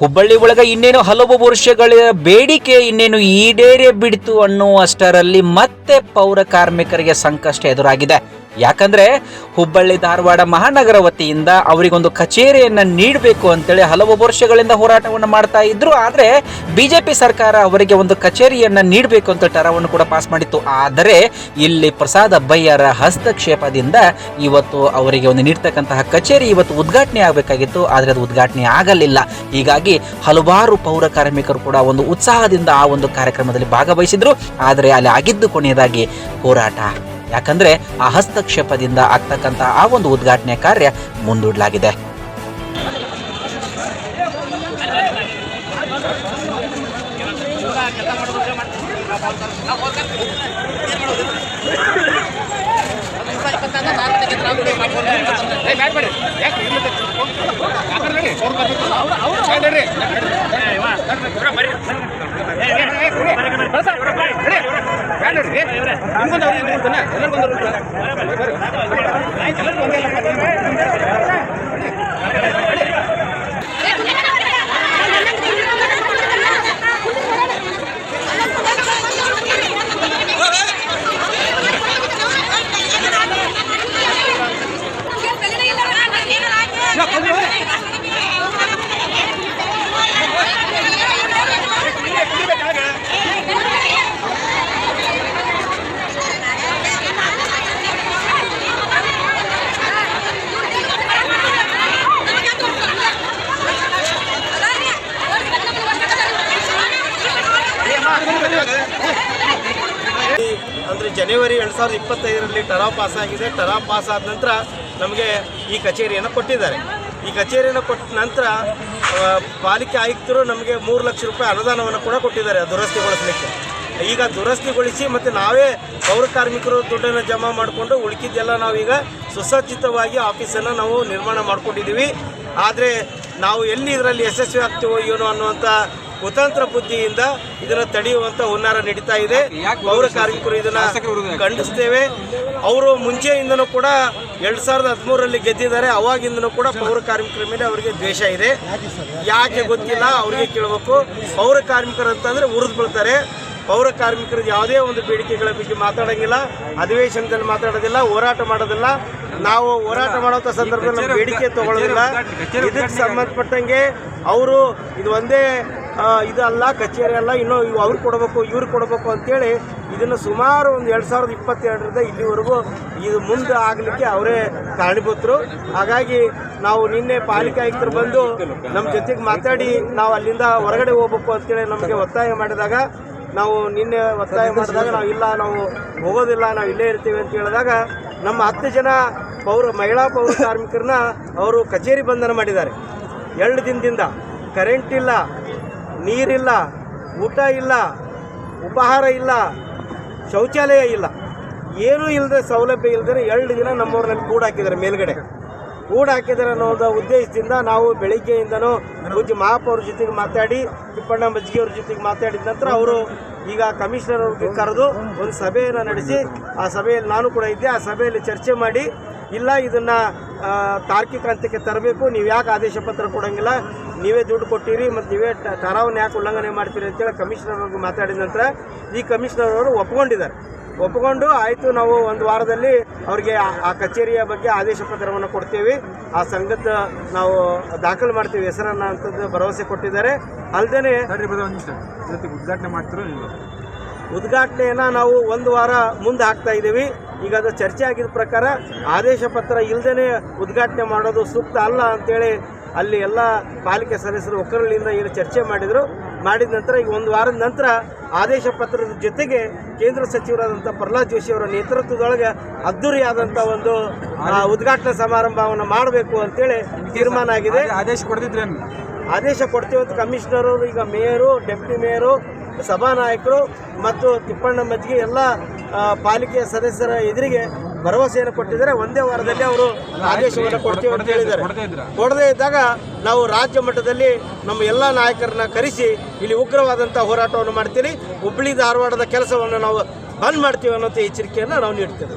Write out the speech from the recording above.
ಹುಬ್ಬಳ್ಳಿ ಒಳಗ ಇನ್ನೇನು ಹಲವು ವರ್ಷಗಳ ಬೇಡಿಕೆ ಇನ್ನೇನು ಈಡೇರೇ ಬಿಡ್ತು ಅನ್ನುವಷ್ಟರಲ್ಲಿ ಮತ್ತೆ ಪೌರ ಕಾರ್ಮಿಕರಿಗೆ ಸಂಕಷ್ಟ ಎದುರಾಗಿದೆ. ಯಾಕಂದ್ರೆ ಹುಬ್ಬಳ್ಳಿ ಧಾರವಾಡ ಮಹಾನಗರ ವತಿಯಿಂದ ಅವರಿಗೊಂದು ಕಚೇರಿಯನ್ನ ನೀಡಬೇಕು ಅಂತೇಳಿ ಹಲವು ವರ್ಷಗಳಿಂದ ಹೋರಾಟವನ್ನು ಮಾಡ್ತಾ ಇದ್ರು. ಆದ್ರೆ ಬಿಜೆಪಿ ಸರ್ಕಾರ ಅವರಿಗೆ ಒಂದು ಕಚೇರಿಯನ್ನ ನೀಡಬೇಕು ಅಂತ ಟರಾವನ್ನು ಕೂಡ ಪಾಸ್ ಮಾಡಿತ್ತು. ಆದರೆ ಇಲ್ಲಿ ಪ್ರಸಾದ್ ಅಬ್ಬಯ್ಯರ ಹಸ್ತಕ್ಷೇಪದಿಂದ ಇವತ್ತು ಅವರಿಗೆ ಒಂದು ನೀಡ್ತಕ್ಕಂತಹ ಕಚೇರಿ ಇವತ್ತು ಉದ್ಘಾಟನೆ ಆಗಬೇಕಾಗಿತ್ತು. ಆದರೆ ಅದು ಉದ್ಘಾಟನೆ ಆಗಲಿಲ್ಲ. ಹೀಗಾಗಿ ಹಲವಾರು ಪೌರ ಕಾರ್ಮಿಕರು ಕೂಡ ಒಂದು ಉತ್ಸಾಹದಿಂದ ಆ ಒಂದು ಕಾರ್ಯಕ್ರಮದಲ್ಲಿ ಭಾಗವಹಿಸಿದ್ರು. ಆದರೆ ಅಲ್ಲಿ ಆಗಿದ್ದು ಕೊನೆಯದಾಗಿ ಹೋರಾಟ. ಯಾಕಂದ್ರೆ ಆ ಹಸ್ತಕ್ಷೇಪದಿಂದ ಆಗ್ತಕ್ಕಂಥ ಆ ಒಂದು ಉದ್ಘಾಟನೆ ಕಾರ್ಯ ಮುಂದೂಡಲಾಗಿದೆ. ಅಂದರೆ ಜನವರಿ 2025ರಲ್ಲಿ ಟರಾ ಪಾಸ್ ಆಗಿದೆ. ಟರಾ ಪಾಸ್ ಆದ ನಂತರ ನಮಗೆ ಈ ಕಚೇರಿಯನ್ನು ಕೊಟ್ಟಿದ್ದಾರೆ. ಈ ಕಚೇರಿಯನ್ನು ಕೊಟ್ಟ ನಂತರ ಪಾಲಿಕೆ ಆಯುಕ್ತರು ನಮಗೆ 3 ಲಕ್ಷ ರೂಪಾಯಿ ಅನುದಾನವನ್ನು ಕೂಡ ಕೊಟ್ಟಿದ್ದಾರೆ ದುರಸ್ತಿಗೊಳಿಸಲಿಕ್ಕೆ. ಈಗ ದುರಸ್ತಿಗೊಳಿಸಿ ಮತ್ತು ನಾವೇ ಪೌರ ಕಾರ್ಮಿಕರು ದುಡ್ಡನ್ನು ಜಮಾ ಮಾಡಿಕೊಂಡು ಉಳಿಕಿದ್ದೆಲ್ಲ ನಾವೀಗ ಸುಸಜ್ಜಿತವಾಗಿ ಆಫೀಸನ್ನು ನಾವು ನಿರ್ಮಾಣ ಮಾಡ್ಕೊಂಡಿದ್ದೀವಿ. ಆದರೆ ನಾವು ಎಲ್ಲಿ ಇದರಲ್ಲಿ ಯಶಸ್ವಿ ಆಗ್ತೀವೋ ಏನೋ ಅನ್ನುವಂಥ ಕುತಂತ್ರ ಬುದ್ಧಿಯಿಂದ ಇದನ್ನು ತಡೆಯುವಂಥ ಹುನ್ನಾರ ನಡೀತಾ ಇದೆ. ಪೌರ ಕಾರ್ಮಿಕರು ಇದನ್ನು ಖಂಡಿಸ್ತೇವೆ. ಅವರು ಮುಂಚೆಯಿಂದನೂ ಕೂಡ 2013ರಲ್ಲಿ ಗೆದ್ದಿದ್ದಾರೆ. ಅವಾಗಿಂದನೂ ಕೂಡ ಪೌರ ಕಾರ್ಮಿಕರ ಮೇಲೆ ಅವರಿಗೆ ದ್ವೇಷ ಇದೆ. ಯಾಕೆ ಗೊತ್ತಿಲ್ಲ, ಅವರಿಗೆ ಕೇಳಬೇಕು. ಪೌರ ಕಾರ್ಮಿಕರು ಅಂತಂದರೆ ಉರಿದು ಬೀಳ್ತಾರೆ. ಪೌರ ಕಾರ್ಮಿಕರು ಯಾವುದೇ ಒಂದು ಬೇಡಿಕೆಗಳ ಬಗ್ಗೆ ಮಾತಾಡೋಂಗಿಲ್ಲ, ಅಧಿವೇಶನದಲ್ಲಿ ಮಾತಾಡೋದಿಲ್ಲ, ಹೋರಾಟ ಮಾಡೋದಿಲ್ಲ. ನಾವು ಹೋರಾಟ ಮಾಡುವಂಥ ಸಂದರ್ಭದಲ್ಲಿ ನಮ್ಮ ಬೇಡಿಕೆ ತಗೊಳ್ಳೋದಿಲ್ಲ. ಇದಕ್ಕೆ ಸಂಬಂಧಪಟ್ಟಂಗೆ ಅವರು ಇದು ಒಂದೇ ಇದು ಅಲ್ಲ, ಕಚೇರಿ ಅಲ್ಲ, ಇನ್ನೂ ಅವ್ರು ಕೊಡಬೇಕು ಇವ್ರು ಕೊಡಬೇಕು ಅಂತೇಳಿ ಇದನ್ನು ಸುಮಾರು ಒಂದು 2022ರಿಂದ ಇಲ್ಲಿವರೆಗೂ ಇದು ಮುಂದೆ ಆಗಲಿಕ್ಕೆ ಅವರೇ ಕಾರಣೀಭೂತರು. ಹಾಗಾಗಿ ನಾವು ನಿನ್ನೆ ಪಾಲಿಕೆ ಆಯುಕ್ತರು ಬಂದು ನಮ್ಮ ಜೊತೆಗೆ ಮಾತಾಡಿ ನಾವು ಅಲ್ಲಿಂದ ಹೊರಗಡೆ ಹೋಗ್ಬೇಕು ಅಂತೇಳಿ ನಮಗೆ ಒತ್ತಾಯ ಮಾಡಿದಾಗ ನಾವು ನಿನ್ನೆ ಒತ್ತಾಯ ಮಾಡಿದಾಗ ನಾವು ಹೋಗೋದಿಲ್ಲ, ನಾವು ಇಲ್ಲೇ ಇರ್ತೀವಿ ಅಂತ ಹೇಳಿದಾಗ ನಮ್ಮ 10 ಜನ ಮಹಿಳಾ ಪೌರ ಕಾರ್ಮಿಕರನ್ನ ಅವರು ಕಚೇರಿ ಬಂಧನ ಮಾಡಿದ್ದಾರೆ. 2 ದಿನದಿಂದ ಕರೆಂಟ್ ಇಲ್ಲ, ನೀರಿಲ್ಲ, ಊಟ ಇಲ್ಲ, ಉಪಹಾರ ಇಲ್ಲ, ಶೌಚಾಲಯ ಇಲ್ಲ, ಏನೂ ಇಲ್ಲದೆ ಸೌಲಭ್ಯ ಇಲ್ಲದೆ 2 ದಿನ ನಮ್ಮವ್ರನ್ನಲ್ಲಿ ಕೂಡಾಕಿದ್ದಾರೆ. ಮೇಲ್ಗಡೆ ಕೂಡಾಕಿದ್ದಾರೆ ಅನ್ನೋದು ಉದ್ದೇಶದಿಂದ ನಾವು ಬೆಳಿಗ್ಗೆಯಿಂದನೂ ಪೂಜ್ಯ ಮಹಾಪೌರ ಜೊತೆಗೆ ಮಾತಾಡಿ, ತಿಪ್ಪಣ್ಣ ಮಜ್ಜಿಗೆಯವ್ರ ಜೊತೆಗೆ ಮಾತಾಡಿದ ನಂತರ ಅವರು ಈಗ ಕಮಿಷನರ್ ಅವ್ರಿಗೆ ಕರೆದು ಒಂದು ಸಭೆಯನ್ನು ನಡೆಸಿ, ಆ ಸಭೆಯಲ್ಲಿ ನಾನು ಕೂಡ ಇದ್ದೆ. ಆ ಸಭೆಯಲ್ಲಿ ಚರ್ಚೆ ಮಾಡಿ, ಇಲ್ಲ ಇದನ್ನು ತಾರ್ಕಿಕ ಹಂತಕ್ಕೆ ತರಬೇಕು, ನೀವು ಯಾಕೆ ಆದೇಶ ಪತ್ರ ಕೊಡೋಂಗಿಲ್ಲ, ನೀವೇ ದುಡ್ಡು ಕೊಟ್ಟಿರಿ ಮತ್ತು ನೀವೇ ಟರಾವನ್ನು ಯಾಕೆ ಉಲ್ಲಂಘನೆ ಮಾಡ್ತೀರಿ ಅಂತೇಳಿ ಕಮಿಷನರ್ ಅವ್ರಿಗೆ ಮಾತಾಡಿದ ನಂತರ ಈ ಕಮಿಷನರ್ ಅವರು ಒಪ್ಪಿಕೊಂಡು ಆಯಿತು, ನಾವು 1 ವಾರದಲ್ಲಿ ಅವರಿಗೆ ಆ ಕಚೇರಿಯ ಬಗ್ಗೆ ಆದೇಶ ಪತ್ರವನ್ನು ಕೊಡ್ತೇವೆ, ಆ ಸಂಘದ ನಾವು ದಾಖಲು ಮಾಡ್ತೀವಿ ಹೆಸರನ್ನು ಅಂತದ್ದು ಭರವಸೆ ಕೊಟ್ಟಿದ್ದಾರೆ. ಅಲ್ಲದೆ ಉದ್ಘಾಟನೆ ಮಾಡ್ತಿರೋ ಉದ್ಘಾಟನೆಯನ್ನು ನಾವು 1 ವಾರ ಮುಂದೆ ಹಾಕ್ತಾ ಇದ್ದೀವಿ. ಈಗ ಅದು ಚರ್ಚೆ ಆಗಿದ್ದ ಪ್ರಕಾರ ಆದೇಶ ಪತ್ರ ಇಲ್ಲದೇ ಉದ್ಘಾಟನೆ ಮಾಡೋದು ಸೂಕ್ತ ಅಲ್ಲ ಅಂತೇಳಿ ಅಲ್ಲಿ ಎಲ್ಲ ಪಾಲಿಕೆ ಸದಸ್ಯರು ಒಕ್ಕರಳಿಂದ ಏನು ಚರ್ಚೆ ಮಾಡಿದ ನಂತರ ಈಗ 1 ವಾರದ ನಂತರ ಆದೇಶ ಪತ್ರದ ಜೊತೆಗೆ ಕೇಂದ್ರ ಸಚಿವರಾದಂಥ ಪ್ರಹ್ಲಾದ್ ಜೋಶಿ ಅವರ ನೇತೃತ್ವದೊಳಗೆ ಅದ್ದೂರಿಯಾದಂಥ ಒಂದು ಉದ್ಘಾಟನಾ ಸಮಾರಂಭವನ್ನು ಮಾಡಬೇಕು ಅಂತೇಳಿ ತೀರ್ಮಾನ ಆಗಿದೆ. ಆದೇಶ ಕೊಡ್ತೀವಿ ಅಂತ ಕಮಿಷನರ್ ಅವರು ಈಗ ಮೇಯರು, ಡೆಪ್ಟಿ ಮೇಯರು, ಸಭಾನಾಯಕರು ಮತ್ತು ತಿಪ್ಪಣ್ಣ ಮಜ್ಜಿಗೆ ಎಲ್ಲ ಪಾಲಿಕೆಯ ಸದಸ್ಯರ ಎದುರಿಗೆ ಭರವಸೆಯನ್ನು ಕೊಟ್ಟಿದ್ದಾರೆ. 1 ವಾರದಲ್ಲಿ ಅವರು ಆದೇಶವನ್ನು ಕೊಡ್ತೀವಿ ಅಂತ ಹೇಳಿದ್ದಾರೆ. ಕೊಡದೇ ಇದ್ದಾಗ ನಾವು ರಾಜ್ಯ ಮಟ್ಟದಲ್ಲಿ ನಮ್ಮ ಎಲ್ಲ ನಾಯಕರನ್ನ ಕರೆಸಿ ಇಲ್ಲಿ ಉಗ್ರವಾದಂಥ ಹೋರಾಟವನ್ನು ಮಾಡ್ತೀವಿ. ಹುಬ್ಬಳ್ಳಿ ಧಾರವಾಡದ ಕೆಲಸವನ್ನು ನಾವು ಬಂದ್ ಮಾಡ್ತೀವಿ ಅನ್ನೋ ಎಚ್ಚರಿಕೆಯನ್ನು ನಾವು ನೀಡ್ತೇವೆ.